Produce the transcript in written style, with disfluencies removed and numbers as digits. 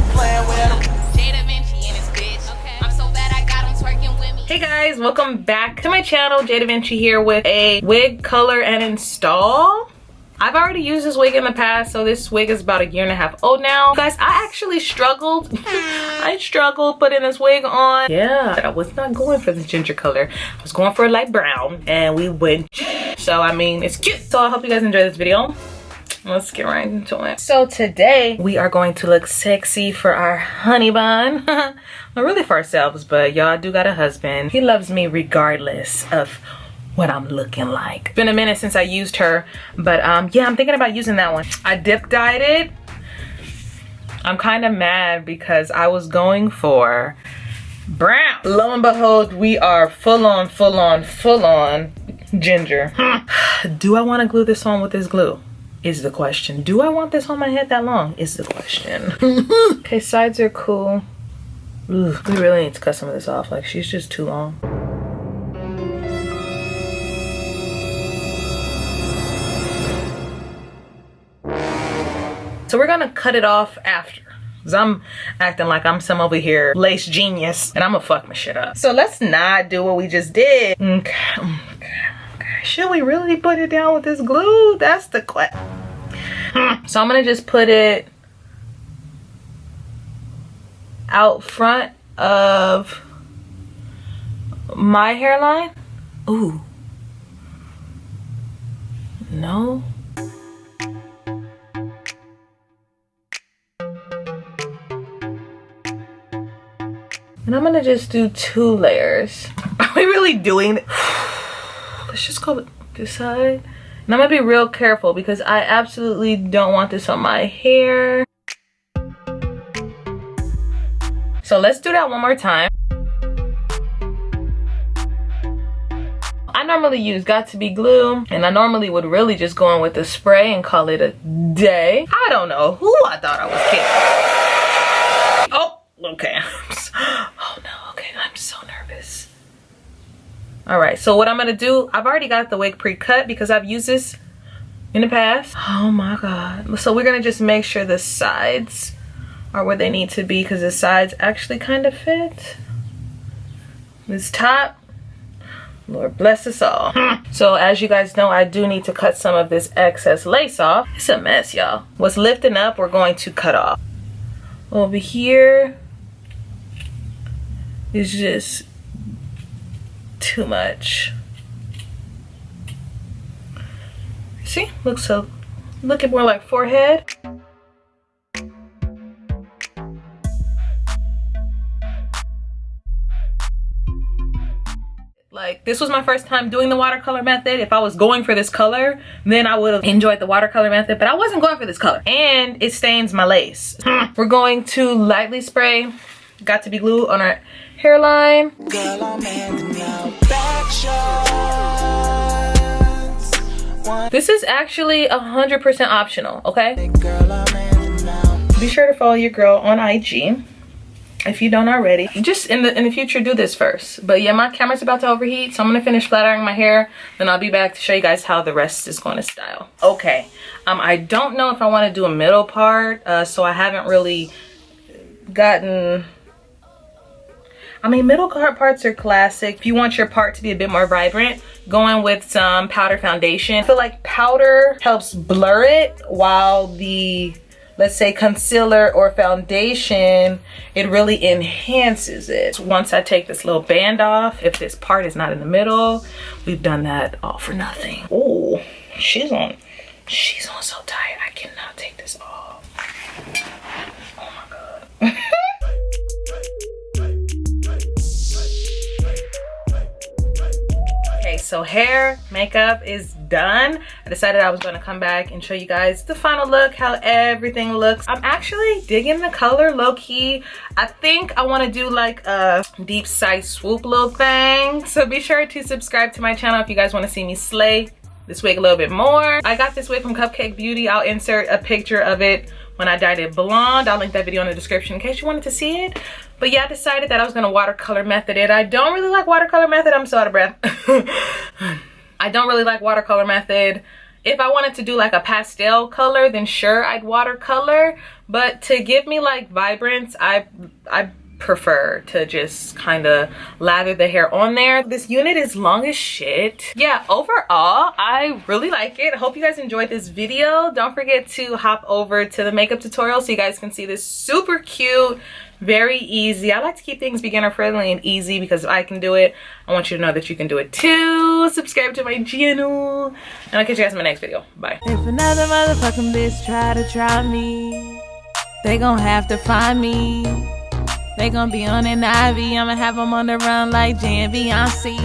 stop playing with him. JDaVinci and his bitch. Okay. I'm so bad I got him twerking with me. Hey guys, welcome back to my channel. JDaVinci here with a wig color and install. I've already used this wig in the past, so this wig is about 1.5 years old now. Guys, I actually struggled. I struggled putting this wig on. Yeah, I was not going for the ginger color. I was going for a light brown, and we went. So, I mean, it's cute. So, I hope you guys enjoy this video. Let's get right into it. So, today, we are going to look sexy for our honey bun. Not really for ourselves, but y'all do got a husband. He loves me regardless of what I'm looking like. It's been a minute since I used her, but yeah, I'm thinking about using that one. I dip dyed it. I'm kind of mad because I was going for brown. Lo and behold, we are full on ginger. Do I want to glue this on with this glue? Is the question. Do I want this on my head that long? Is the question. Okay, sides are cool. Ooh, we really need to cut some of this off. Like, she's just too long. So we're gonna cut it off after, because I'm acting like I'm some over here lace genius and I'm gonna fuck my shit up. So let's not do what we just did. Okay. Should we really put it down with this glue? That's the question. So I'm gonna just put it out front of my hairline. Ooh. No. And I'm gonna just do 2 layers. Are we really doing it? Let's just go this side. And I'm gonna be real careful because I absolutely don't want this on my hair. So let's do that one more time. I normally use Got To Be glue, and I normally would really just go in with the spray and call it a day. I don't know who I thought I was kidding. Oh, okay. Oh no, okay, I'm so nervous. All right, so what I'm gonna do, I've already got the wig pre-cut because I've used this in the past. Oh my God. So we're gonna just make sure the sides are where they need to be because the sides actually kind of fit. This top, Lord bless us all. So as you guys know, I do need to cut some of this excess lace off. It's a mess, y'all. What's lifting up, we're going to cut off. Over here is just too much. See, looks so, looking more like forehead. Like, this was my first time doing the watercolor method. If I was going for this color, then I would have enjoyed the watercolor method, but I wasn't going for this color. And it stains my lace. We're going to lightly spray Got To Be glue on our hairline. Girl, I'm handing out back shots. This is actually 100% optional, okay? Girl, I'm handing out. Be sure to follow your girl on IG if you don't already. Just in the future, do this first. But yeah, my camera's about to overheat, so I'm gonna finish flat ironing my hair, then I'll be back to show you guys how the rest is going to style. Okay, I don't know if I want to do a middle part, so I haven't really gotten. I mean, middle parts are classic. If you want your part to be a bit more vibrant, go in with some powder foundation. I feel like powder helps blur it, while the, let's say, concealer or foundation, it really enhances it. Once I take this little band off, if this part is not in the middle, we've done that all for nothing. Oh, she's on so tight. I cannot take this off. Oh my God. Okay, so hair, makeup is done. I decided I was going to come back and show you guys the final look, how everything looks. I'm actually digging the color, low-key. I think I want to do like a deep side swoop little thing. So be sure to subscribe to my channel if you guys want to see me slay this wig a little bit more. I got this wig from Cupcake Beauty. I'll insert a picture of it when I dyed it blonde. I'll link that video in the description in case you wanted to see it. But yeah, I decided that I was gonna watercolor method it. I don't really like watercolor method. I'm so out of breath. I don't really like watercolor method. If I wanted to do like a pastel color, then sure, I'd watercolor. But to give me like vibrance, I prefer to just kind of lather the hair on there. This unit is long as shit. Yeah, overall, I really like it. I hope you guys enjoyed this video. Don't forget to hop over to the makeup tutorial so you guys can see this super cute, very easy. I like to keep things beginner friendly and easy because if I can do it, I want you to know that you can do it too. Subscribe to my channel, and I'll catch you guys in my next video. Bye. If another motherfucking bitch try to try me, they gon' have to find me. They gon' be on an IV. I'ma have them on the run like Jay and Beyonce.